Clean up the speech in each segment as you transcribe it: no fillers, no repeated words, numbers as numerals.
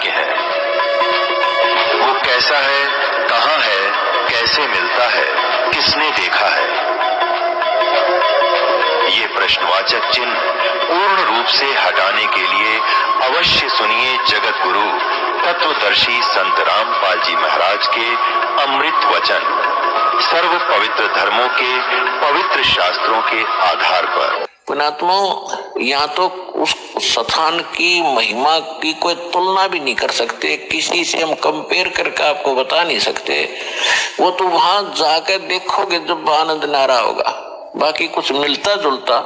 अयोग्य है। वो कैसा है, कहाँ है, कैसे मिलता है, किसने देखा है? ये प्रश्नवाचक चिन्ह पूर्ण रूप से हटाने के लिए अवश्य सुनिए जगत गुरु तत्वदर्शी संत रामपाल जी महाराज के अमृत वचन, सर्व पवित्र धर्मों के पवित्र शास्त्रों के आधार पर। पुणात्माओं, यहाँ तो उस स्थान की महिमा की कोई तुलना भी नहीं कर सकते, किसी से हम कंपेयर करके आपको बता नहीं सकते। वो तो वहां जाकर देखोगे जब आनंद नारा होगा। बाकी कुछ मिलता जुलता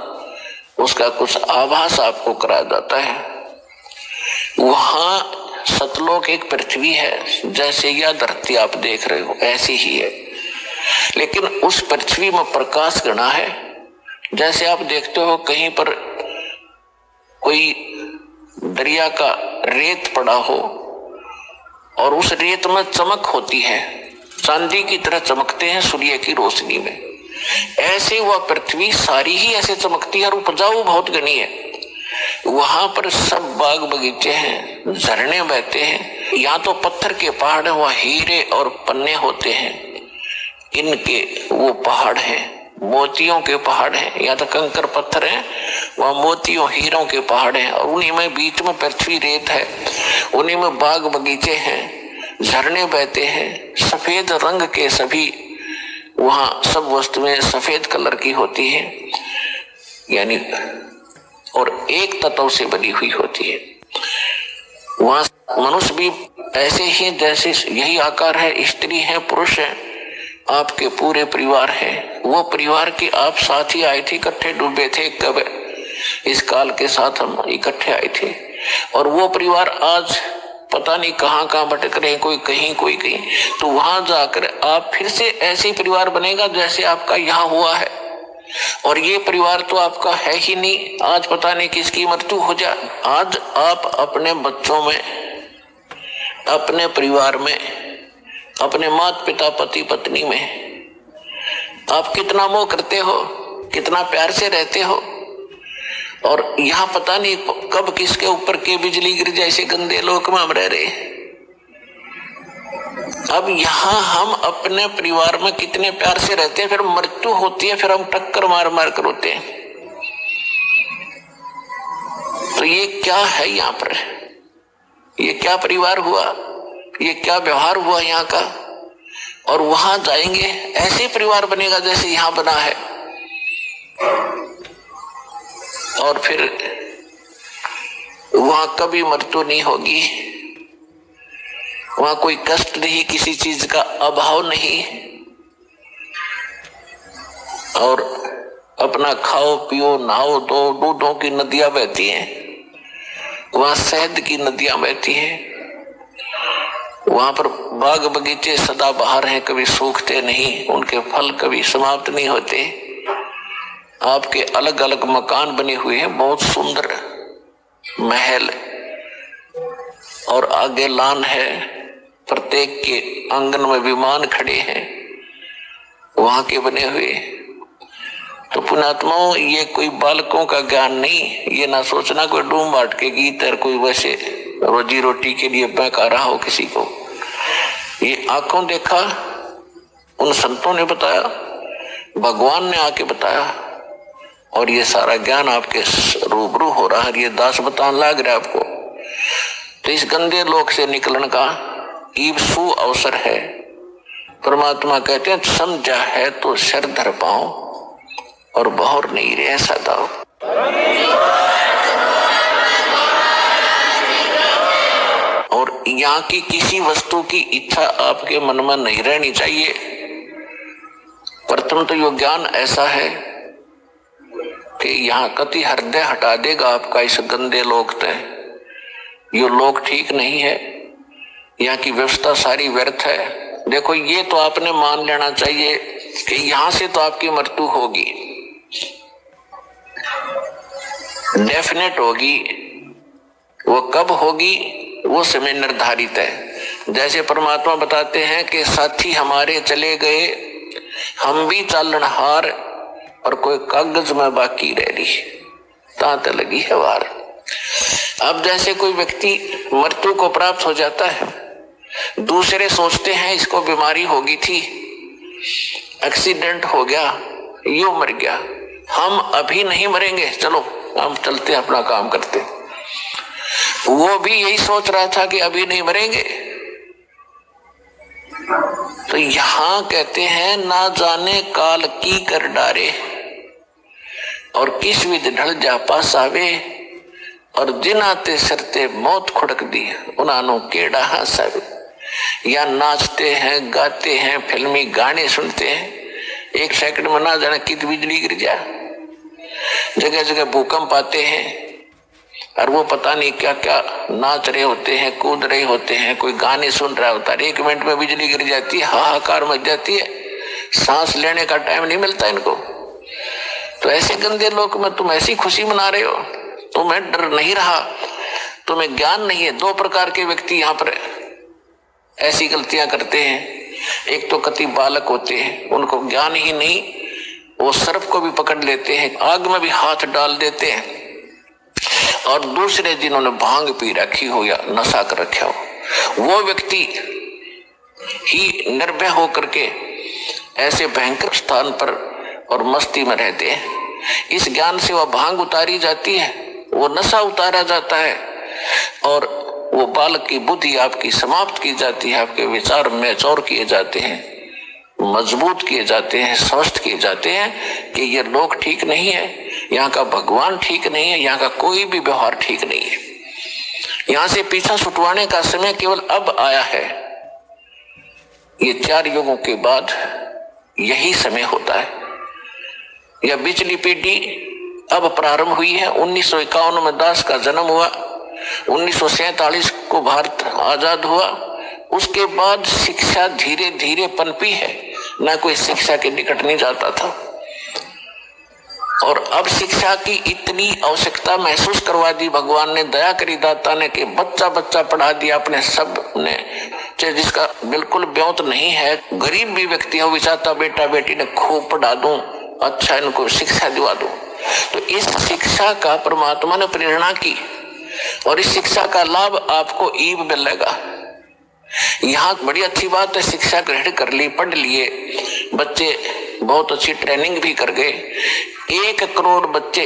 उसका कुछ आभास आपको कराया जाता है। वहां सतलोक एक पृथ्वी है, जैसे यह धरती आप देख रहे हो ऐसी ही है, लेकिन उस पृथ्वी में प्रकाश गणा है। जैसे आप देखते हो कहीं पर कोई दरिया का रेत पड़ा हो और उस रेत में चमक होती है, चांदी की तरह चमकते हैं सूर्य की रोशनी में, ऐसे वह पृथ्वी सारी ही ऐसे चमकती है और उपजाऊ बहुत घनी है। वहां पर सब बाग बगीचे हैं, झरने बहते हैं। यहाँ तो पत्थर के पहाड़ है, वह हीरे और पन्ने होते हैं। इनके वो पहाड़ हैं, मोतियों के पहाड़ हैं। यहाँ तो कंकर पत्थर हैं, वह मोतियों हीरों के पहाड़ हैं। और उन्हीं में बीच में पृथ्वी रेत है, उन्हीं में बाग बगीचे हैं, झरने बहते हैं, सफेद रंग के सभी वहां सब वस्तुएं सफेद कलर की होती है, यानी और एक तत्व से बनी हुई होती है। वहां मनुष्य भी ऐसे ही जैसे यही आकार है, स्त्री है, पुरुष है, आपके पूरे परिवार है। वो परिवार के आप साथ ही आए थे, इकट्ठे डूबे थे, कब इस काल के साथ हम इकट्ठे आए थे। और वो परिवार आज पता नहीं कहाँ कहाँ भटक रहे हैं, कोई कहीं कोई कहीं। तो वहां जाकर आप फिर से ऐसे परिवार बनेगा जैसे आपका यहाँ हुआ है। और ये परिवार तो आपका है ही नहीं, आज पता नहीं किसकी मृत्यु हो जाए। आज आप अपने बच्चों में, अपने परिवार में, अपने माता पिता पति पत्नी में आप कितना मोह करते हो, कितना प्यार से रहते हो। और यहाँ पता नहीं कब किसके ऊपर के बिजली गिर जाए, ऐसे गंदे लोक में हम रह रहे। अब यहाँ हम अपने परिवार में कितने प्यार से रहते हैं, फिर मृत्यु होती है, फिर हम टक्कर मार मार कर रोते हैं। तो ये क्या है यहाँ पर, ये क्या परिवार हुआ, ये क्या व्यवहार हुआ यहाँ का। और वहां जाएंगे ऐसे परिवार बनेगा जैसे यहाँ बना है। और फिर वहां कभी मृत्यु नहीं होगी, वहां कोई कष्ट नहीं, किसी चीज का अभाव नहीं। और अपना खाओ पियो नहाओ दो, दूधों की नदियां बहती हैं, वहां शहद की नदियां बहती हैं। वहां पर बाग बगीचे सदा बहार हैं, कभी सूखते नहीं, उनके फल कभी समाप्त नहीं होते। आपके अलग अलग मकान बने हुए हैं, बहुत सुंदर महल, और आगे लान है, प्रत्येक के आंगन में विमान खड़े हैं वहां के बने हुए। तो पुणात्माओं, ये कोई बालकों का ज्ञान नहीं, ये ना सोचना कोई डूम बांट के गीत है, कोई वैसे रोजी रोटी के लिए बहका रहा हो किसी को। ये आंखों देखा उन संतों ने बताया, भगवान ने आके बताया, और ये सारा ज्ञान आपके रूबरू हो रहा है। ये दास बताने लग रहा है आपको। तो इस गंदे लोक से निकलने का ईब सु अवसर है। परमात्मा कहते हैं समझा है तो सिर धर पाओ और बहुर नहीं रह सदाओ। और यहाँ की किसी वस्तु की इच्छा आपके मन में नहीं रहनी चाहिए। प्रथम तो यो ज्ञान ऐसा है कि यहाँ कति हृदय हटा देगा आपका इस गंदे लोक तय। यो लोक ठीक नहीं है, यहाँ की व्यवस्था सारी व्यर्थ है। देखो, ये तो आपने मान लेना चाहिए कि यहां से तो आपकी मृत्यु होगी, डेफिनेट होगी। वो कब होगी वो समय निर्धारित है। जैसे परमात्मा बताते हैं कि साथी हमारे चले गए, हम भी चालनहार, और कोई कागज में बाकी रह रही, तांत लगी है वार। अब जैसे कोई व्यक्ति मृत्यु को प्राप्त हो जाता है, दूसरे सोचते हैं इसको बीमारी होगी थी, एक्सीडेंट हो गया, यूं मर गया, हम अभी नहीं मरेंगे, चलो हम चलते अपना काम करते। वो भी यही सोच रहा था कि अभी नहीं मरेंगे। तो यहां कहते हैं ना जाने काल की कर डारे और किस विध ढल जा पास आवे और जिन आते सरते मौत खुड़क दी उन्होंने केड़ा हंसावे। या नाचते हैं, गाते हैं, फिल्मी गाने सुनते हैं, एक सेकंड में ना जाने कितनी बिजली गिर जाए, जगह जगह भूकंप आते हैं और वो पता नहीं क्या क्या नाच रहे होते हैं, कूद रहे होते हैं, कोई गाने सुन रहा होता है, 1 मिनट में बिजली गिर जाती है, हाहाकार मच जाती है, सांस लेने का टाइम नहीं मिलता इनको। तो ऐसे गंदे लोक में तुम ऐसी खुशी मना रहे हो, तुम्हें डर नहीं रहा, तुम्हें ज्ञान नहीं है। 2 प्रकार के व्यक्ति यहाँ पर ऐसी गलतियां करते हैं। एक तो कति बालक होते हैं, उनको ज्ञान ही नहीं, वो सर्प को भी पकड़ लेते हैं, आग में भी हाथ डाल देते हैं। और दूसरे जिन्होंने भांग पी रखी हो या नशा कर रखा हो, वो व्यक्ति ही निर्भय होकर के ऐसे भयंकर स्थान पर और मस्ती में रहते हैं। इस ज्ञान से वह भांग उतारी जाती है, वो नशा उतारा जाता है और वो बालक की बुद्धि आपकी समाप्त की जाती है, आपके विचार मैच्योर किए जाते हैं, मजबूत किए जाते हैं, स्वस्थ किए जाते हैं कि ये लोग ठीक नहीं है, यहाँ का भगवान ठीक नहीं है, यहाँ का कोई भी व्यवहार ठीक नहीं है। यहाँ से पीछा छुटवाने का समय केवल अब आया है। ये 4 युगों के बाद यही समय होता है। यह बिचली पीढ़ी अब प्रारंभ हुई है। 1951 में दास का जन्म हुआ, 1947 को भारत आजाद हुआ। उसके बाद शिक्षा धीरे धीरे पनपी है, ना कोई शिक्षा के निकट नहीं जाता था। और अब शिक्षा की इतनी आवश्यकता महसूस करवा दी भगवान ने, दया करी दाता ने, कि बच्चा बच्चा पढ़ा दिया अपने सब ने, चाहे जिसका बिल्कुल ब्योत नहीं है, गरीब भी व्यक्ति हो, विचारता बेटा बेटी ने खूब पढ़ा दूं, अच्छा इनको शिक्षा दिवा दूं। तो इस शिक्षा का परमात्मा ने प्रेरणा की और इस शिक्षा का लाभ आपको ईब मिलेगा। यहाँ बड़ी अच्छी बात है, शिक्षा ग्रहण कर ली, पढ़ लिए, बच्चे बहुत अच्छी ट्रेनिंग भी कर गए। 1 करोड़ बच्चे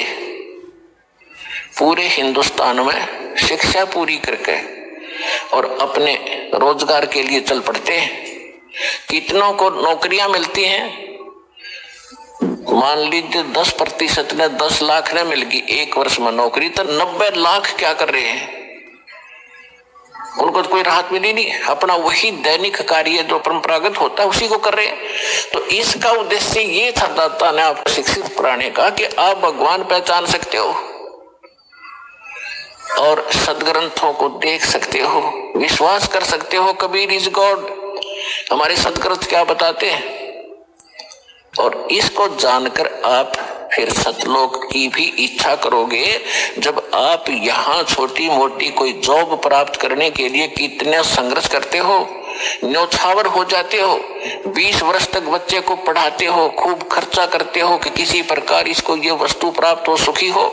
पूरे हिंदुस्तान में शिक्षा पूरी करके और अपने रोजगार के लिए चल पड़ते हैं। कितनों को नौकरियां मिलती हैं? मान लीजिए 10% ने 10 लाख ने मिल गई 1 वर्ष में नौकरी, तो 90 लाख क्या कर रहे हैं? उनको तो कोई राहत मिली नहीं, अपना वही दैनिक कार्य जो परंपरागत होता है उसी को कर रहे हैं। तो इसका उद्देश्य ये था दाता ने आपको शिक्षित कराने का कि आप भगवान पहचान सकते हो और सदग्रंथों को देख सकते हो, विश्वास कर सकते हो। कबीर इज गॉड, हमारे सदग्रंथ क्या बताते हैं। और इसको जानकर आप फिर सतलोक की भी इच्छा करोगे। जब आप यहाँ छोटी मोटी कोई जॉब प्राप्त करने के लिए कितने संघर्ष करते हो, न्यौछावर हो जाते हो, 20 वर्ष तक बच्चे को पढ़ाते हो, खूब खर्चा करते हो कि किसी प्रकार इसको ये वस्तु प्राप्त हो, सुखी हो।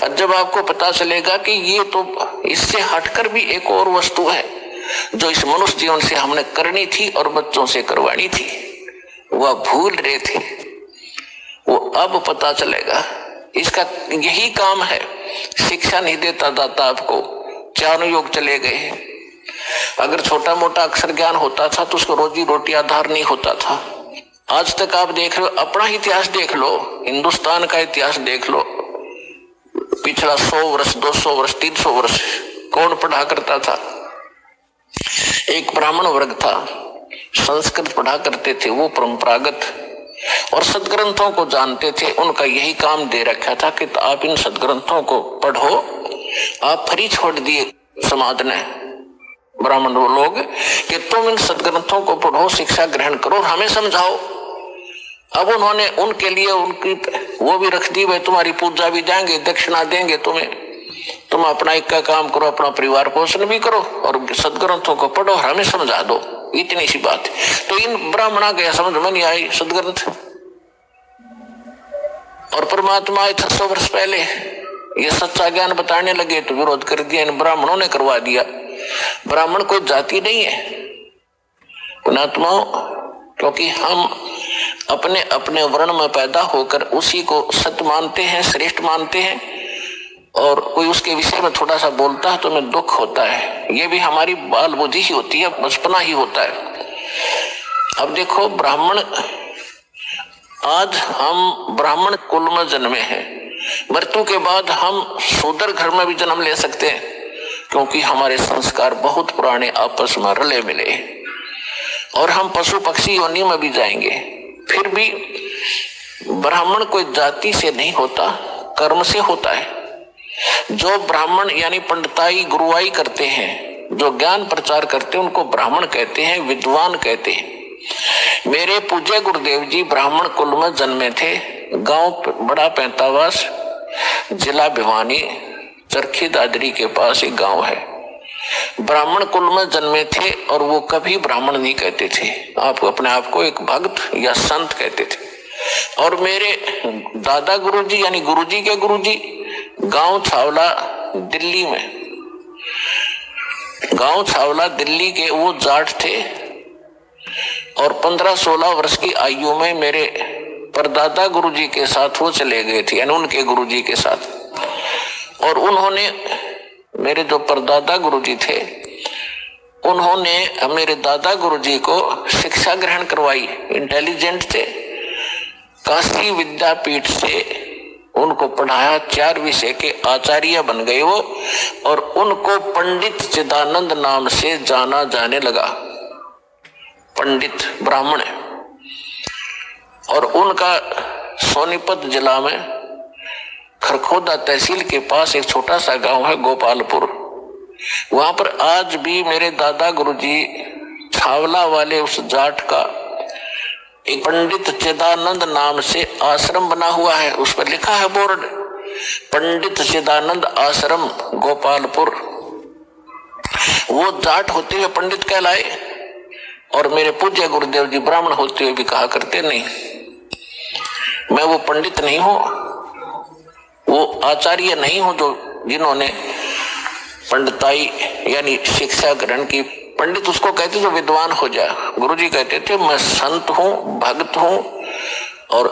और जब आपको पता चलेगा कि ये तो इससे हटकर भी एक और वस्तु है जो इस मनुष्य जीवन से हमने करनी थी और बच्चों से करवानी थी, वह भूल रहे थे, वो अब पता चलेगा। इसका यही काम है। शिक्षा नहीं देता दाता आपको, 4 युग चले गए। अगर छोटा मोटा अक्षर ज्ञान होता था तो उसको रोजी रोटी आधार नहीं होता था। आज तक आप देख रहे हो, अपना इतिहास देख लो, हिंदुस्तान का इतिहास देख लो, पिछला 100 वर्ष 200 वर्ष 300 वर्ष कौन पढ़ा करता था? एक ब्राह्मण वर्ग था, संस्कृत पढ़ा करते थे, वो परंपरागत और सदग्रंथों को जानते थे। उनका यही काम दे रखा था कि आप इन सदग्रंथों को पढ़ो। आप फ्री छोड़ दिए समाज ने, ब्राह्मण लोग, कि तुम इन सदग्रंथों को पढ़ो, शिक्षा ग्रहण करो, हमें समझाओ। अब उन्होंने उनके लिए उनकी वो भी रख दी, भाई तुम्हारी पूजा भी जाएंगे, दक्षिणा देंगे तुम्हें, तुम अपना एक का काम करो, अपना परिवार पोषण भी करो और सदग्रंथों को पढ़ो, हमें समझा दो, इतनी सी बात। तो इन ब्राह्मणों के समझ में नहीं आई सदग्रंथ। और परमात्मा आए 600 वर्ष पहले, ये सच्चा ज्ञान बताने लगे तो विरोध कर दिया, इन ब्राह्मणों ने करवा दिया। ब्राह्मण कोई जाति नहीं है पुणात्माओं, क्योंकि हम अपने अपने वर्ण में पैदा होकर उसी को सत्य मानते हैं, श्रेष्ठ मानते हैं, और कोई उसके विषय में थोड़ा सा बोलता है तो हमें दुख होता है। ये भी हमारी बाल बुद्धि ही होती है, बचपना ही होता है। अब देखो ब्राह्मण, आज हम ब्राह्मण कुल में जन्मे हैं, मृत्यु के बाद हम शूद्र घर में भी जन्म ले सकते हैं, क्योंकि हमारे संस्कार बहुत पुराने आपस में रले मिले, और हम पशु पक्षी योनि में भी जाएंगे। फिर भी ब्राह्मण कोई जाति से नहीं होता, कर्म से होता है। जो ब्राह्मण यानी पंडिताई गुरुआई करते हैं, जो ज्ञान प्रचार करते हैं, उनको ब्राह्मण कहते हैं, विद्वान कहते हैं। मेरे पूज्य गुरुदेव जी ब्राह्मण कुल में जन्मे थे। गांव बड़ा पैंतावास, जिला भिवानी, चरखी दादरी के पास एक गांव है। ब्राह्मण कुल में जन्मे थे और वो कभी ब्राह्मण नहीं कहते थे, आप अपने आप को एक भक्त या संत कहते थे। और मेरे दादा गुरुजी यानी गुरुजी के गुरुजी गांव छावला दिल्ली में, गांव छावला दिल्ली के वो जाट थे, और 15-16 वर्ष की आयु में मेरे परदादा गुरुजी के साथ वो चले गए थे, यानी उनके गुरुजी के साथ। और उन्होंने, मेरे जो परदादा गुरुजी थे, उन्होंने मेरे दादा गुरुजी को शिक्षा ग्रहण करवाई। इंटेलिजेंट थे, काशी विद्यापीठ से उनको पढ़ाया, 4 विषय के आचार्य बन गए वो, और उनको पंडित चिदानंद नाम से जाना जाने लगा। पंडित ब्राह्मण है, और उनका सोनीपत जिला में खरखोदा तहसील के पास एक छोटा सा गांव है गोपालपुर। वहां पर आज भी मेरे दादा गुरुजी छावला वाले उस जाट का एक पंडित चिदानंद नाम से आश्रम बना हुआ है, उस पर लिखा है बोर्ड, पंडित चिदानंद आश्रम गोपालपुर। वो जाट होते हुए पंडित कहलाए, और मेरे पूज्य गुरुदेव जी ब्राह्मण होते हुए भी कहा करते नहीं, मैं वो पंडित नहीं हूं, वो आचार्य नहीं हूं जो जिन्होंने पंडिताई यानी शिक्षा ग्रहण की। पंडित उसको कहते जो विद्वान हो जाए। गुरुजी कहते थे मैं संत हूं, भक्त हूं, और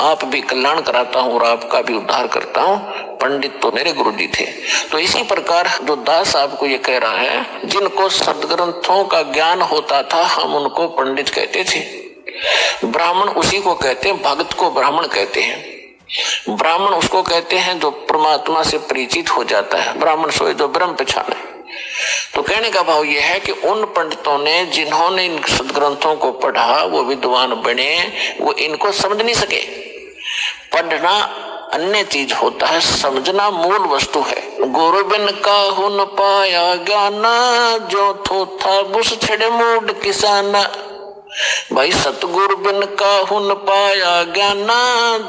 आप भी कल्याण कराता हूं और आपका भी उद्धार करता हूं। पंडित तो मेरे गुरुजी थे। तो इसी प्रकार जो दास आपको ये कह रहा है, जिनको सदग्रंथों का ज्ञान होता था हम उनको पंडित कहते थे। ब्राह्मण उसी को कहते हैं, भक्त को ब्राह्मण कहते हैं। ब्राह्मण उसको कहते हैं जो परमात्मा से परिचित हो जाता है, ब्राह्मण सोए जो ब्रह्म पहचाने। तो कहने का भाव यह है कि उन पंडितों ने जिन्होंने इन सदग्रंथों को पढ़ा वो विद्वान बने, वो इनको समझ नहीं सके। पढ़ना अन्य चीज होता है, समझना मूल वस्तु है। गुरु बिन काहू न पाया ज्ञान, जो थो था बुस छड़े मूड किसाना। भाई सतगुरु बिन काहू न पाया ज्ञान,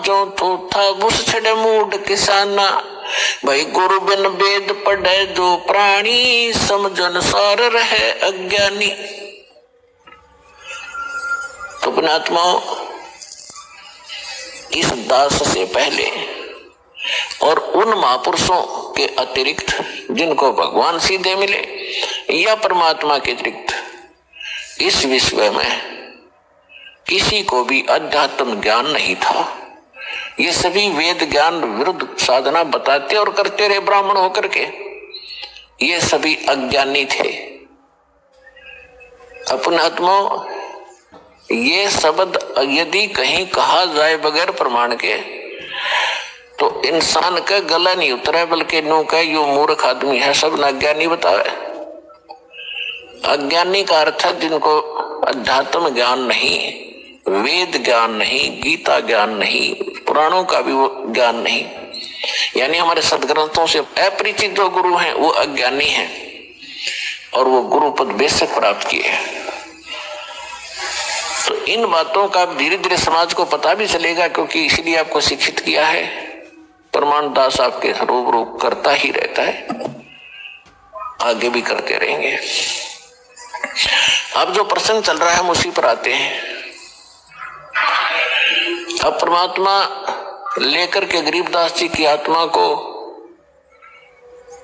जो थो था बुस छड़े मूड किसाना। भाई गुरु बिन वेद पढ़े जो प्राणी, समझन सार रहे अज्ञानी। तो पुण्यात्माओं, इस दास से पहले और उन महापुरुषों के अतिरिक्त जिनको भगवान सीधे मिले या परमात्मा के अतिरिक्त इस विश्व में किसी को भी अध्यात्म ज्ञान नहीं था। ये सभी वेद ज्ञान विरुद्ध साधना बताते और करते रहे ब्राह्मण होकर के। ये सभी अज्ञानी थे। अपने आत्माओं, ये शब्द यदि कहीं कहा जाए बगैर प्रमाण के तो इंसान का गला नहीं उतरा, बल्कि नो का यो मूर्ख आदमी है, सब न अज्ञानी बतावे। अज्ञानी का अर्थ है जिनको अध्यात्म ज्ञान नहीं, वेद ज्ञान नहीं, गीता ज्ञान नहीं, पुराणों का भी वो ज्ञान नहीं, यानी हमारे सदग्रंथों से अपरिचित जो गुरु हैं वो अज्ञानी हैं और वो गुरु पद बेशक प्राप्त किए। तो इन बातों का धीरे धीरे समाज को पता भी चलेगा, क्योंकि इसलिए आपको शिक्षित किया है। प्रमाण दास आपके रूबरू करता ही रहता है, आगे भी करते रहेंगे। अब जो प्रसंग चल रहा है हम उसी पर आते हैं। अब परमात्मा लेकर के गरीबदास जी की आत्मा को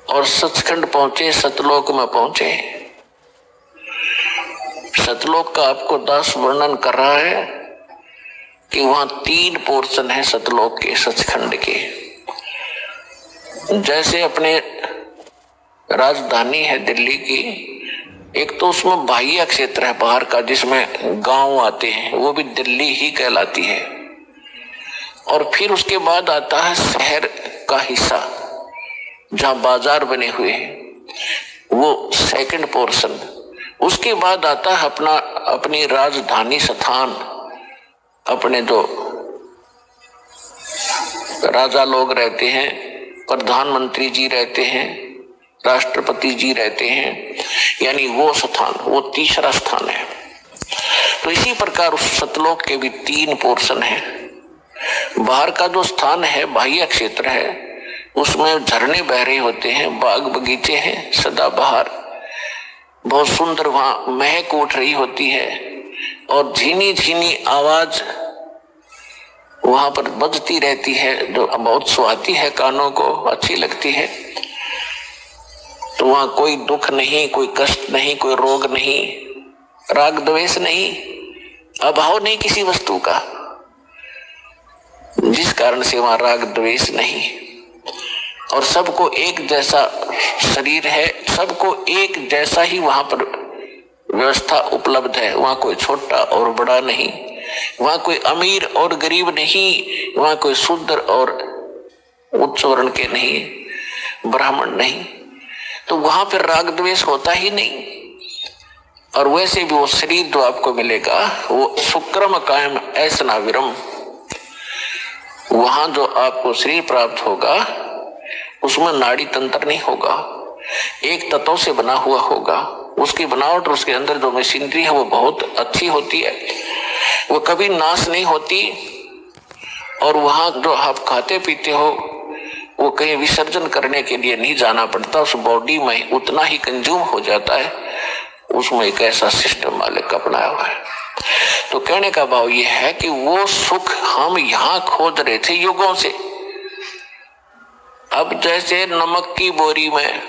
और सचखंड पहुंचे, सतलोक में पहुंचे। सतलोक का आपको दास वर्णन कर रहा है कि वहां 3 पोर्शन है सतलोक के, सचखंड के। जैसे अपने राजधानी है दिल्ली की, एक तो उसमें बाह्य क्षेत्र है बाहर का, जिसमें गांव आते हैं, वो भी दिल्ली ही कहलाती है। और फिर उसके बाद आता है शहर का हिस्सा जहां बाजार बने हुए हैं, वो सेकंड पोर्शन। उसके बाद आता है अपनी राजधानी स्थान, अपने जो राजा लोग रहते हैं, प्रधानमंत्री जी रहते हैं, राष्ट्रपति जी रहते हैं, यानी वो स्थान, वो तीसरा स्थान है। तो इसी प्रकार उस सतलोक के भी 3 पोर्शन है। बाहर का जो स्थान है, बाह्य क्षेत्र है, उसमें झरने बह रहे होते हैं, बाग बगीचे हैं सदाबहार, बहुत सुंदर, वहां महक उठ रही होती है और झीनी झीनी आवाज वहां पर बजती रहती है, जो बहुत सुहाती है, कानों को अच्छी लगती है। तो वहां कोई दुख नहीं, कोई कष्ट नहीं, कोई रोग नहीं, राग द्वेष नहीं, अभाव नहीं किसी वस्तु का, जिस कारण से वहां राग द्वेष नहीं। और सबको एक जैसा शरीर है, सबको एक जैसा ही वहां पर व्यवस्था उपलब्ध है। वहां कोई छोटा और बड़ा नहीं, वहां कोई अमीर और गरीब नहीं, वहां कोई शूद्र और उच्च वर्ण के नहीं, ब्राह्मण नहीं। तो वहां पर राग द्वेष होता ही नहीं। और वैसे भी वो शरीर जो आपको मिलेगा वो सुक्रम कायम ऐसा विरम, वहां जो आपको शरीर प्राप्त होगा उसमें नाड़ी तंत्र नहीं होगा, एक तत्व से बना हुआ होगा। उसकी बनावट, उसके अंदर जो मशीनरी है वो बहुत अच्छी होती है, वो कभी नाश नहीं होती। और वहां जो आप खाते पीते हो वो कहीं विसर्जन करने के लिए नहीं जाना पड़ता, उस बॉडी में उतना ही कंज्यूम हो जाता है। उसमें एक ऐसा सिस्टम मालिक अपनाया हुआ है। तो कहने का भाव ये है कि वो सुख हम यहां खोज रहे थे युगों से। अब जैसे नमक की बोरी में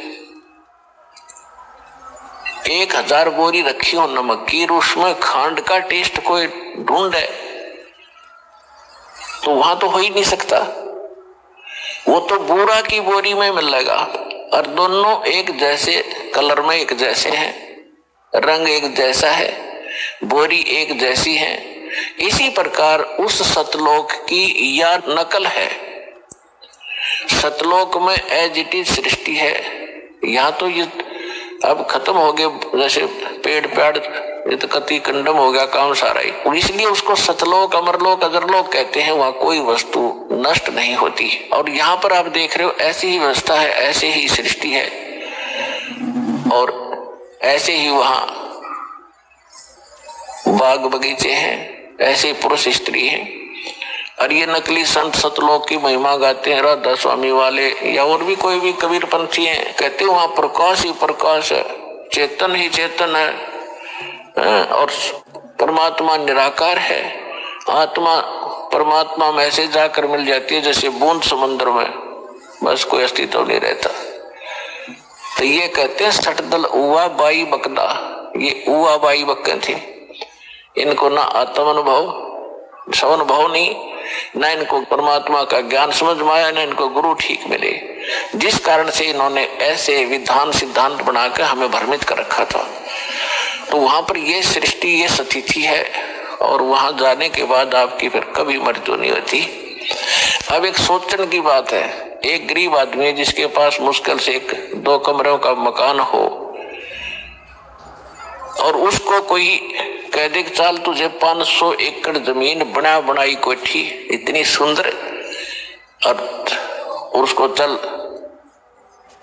1000 बोरी रखी हो नमक की, उसमें खांड का टेस्ट कोई ढूंढे तो वहां तो हो ही नहीं सकता। वो तो बूरा की बोरी में मिलेगा और दोनों एक जैसे कलर में एक जैसे हैं, रंग एक जैसा है, बोरी एक जैसी है। इसी प्रकार उस सतलोक की या नकल है। सतलोक में एज इट इज सृष्टि है। यहाँ तो ये अब खत्म हो गए, जैसे पेड़ ये तो कति कंडम हो गया काम सारा ही, और इसलिए उसको सतलोक, अमरलोक, अजरलोक कहते हैं। वहां कोई वस्तु नष्ट नहीं होती। और यहाँ पर आप देख रहे हो ऐसी ही व्यवस्था है, ऐसे ही सृष्टि है और ऐसे ही वहां बाग बगीचे हैं, ऐसे पुरुष स्त्री हैं। और ये नकली संत सतलोक की महिमा गाते हैं, राधा स्वामी वाले या और भी कोई भी कबीर पंथी हैं, कहते हैं वहां प्रकाश ही प्रकाश है, चेतन ही चेतन है और परमात्मा निराकार है। आत्मा परमात्मा में ऐसे जाकर मिल जाती है जैसे बूंद समुद्र में, बस कोई अस्तित्व नहीं रहता। तो ये कहते हैं सटदल उवा बाई बकदा, ये उवा बाई बक्के थे। इनको ना आत्म अनुभव, स्वानुभव नहीं, ना इनको परमात्मा का ज्ञान समझ में आया, ना इनको गुरु ठीक मिले, जिस कारण से इन्होंने ऐसे विधान सिद्धांत बनाकर हमें भ्रमित कर रखा था। तो वहां पर ये सृष्टि, ये स्थिति है और वहां जाने के बाद आपकी फिर कभी मृत्यु नहीं होती। अब एक सोचने की बात है, एक गरीब आदमी जिसके पास मुश्किल से 1-2 कमरों का मकान हो और उसको कोई कह दे चाल तुझे 500 एकड़ जमीन बना बनाई कोठी इतनी सुंदर और उसको चल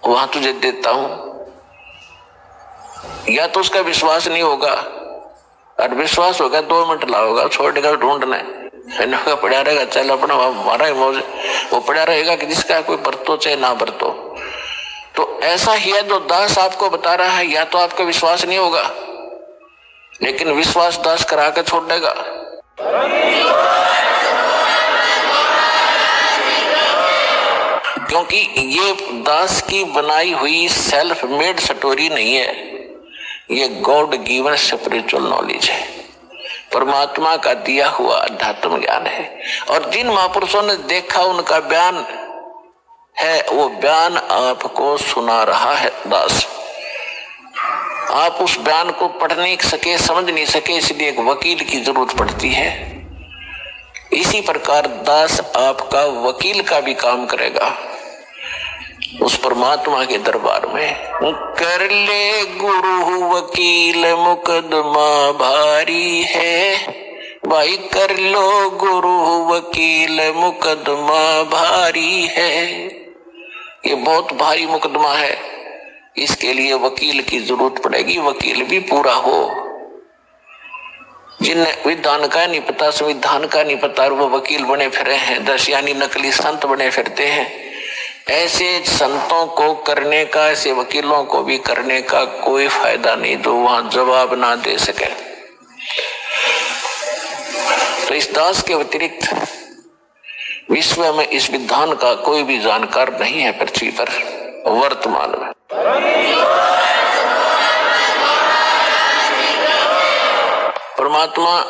वहां तुझे देता हूं, या तो उसका विश्वास नहीं होगा, और विश्वास होगा 2 मिनट लाओगा, छोड़ेगा ढूंढना है, पड़ा रहेगा, चल अपना हमारा ही मौज, वो पड़ा रहेगा कि जिसका कोई बरतो चाहे ना बरतो। तो ऐसा ही है जो दास आपको बता रहा है, या तो आपका विश्वास नहीं होगा, लेकिन विश्वास दास करा के छोड़ देगा। क्योंकि ये दास की बनाई हुई सेल्फ मेड स्टोरी नहीं है, ये गॉड गिवन स्पिरिचुअल नॉलेज है, परमात्मा का दिया हुआ अध्यात्म ज्ञान है। और जिन महापुरुषों ने देखा उनका बयान है, वो बयान आपको सुना रहा है दास। आप उस बयान को पढ़ नहीं सके, समझ नहीं सके, इसलिए एक वकील की जरूरत पड़ती है। इसी प्रकार दास आपका वकील का भी काम करेगा उस परमात्मा के दरबार में। कर ले गुरु वकील मुकदमा भारी है, भाई कर लो गुरु वकील मुकदमा भारी है। ये बहुत भारी मुकदमा है, इसके लिए वकील की जरूरत पड़ेगी, वकील भी पूरा हो। जिन्हें विधान का नहीं पता, संविधान का नहीं पता, और वो वकील बने फिरे हैं, दस यानी नकली संत बने फिरते हैं, ऐसे संतों को करने का, ऐसे वकीलों को भी करने का कोई फायदा नहीं, तो वहां जवाब ना दे सके। तो इस दास के अतिरिक्त विश्व में इस विधान का कोई भी जानकार नहीं है पृथ्वी पर वर्तमान में। परमात्मा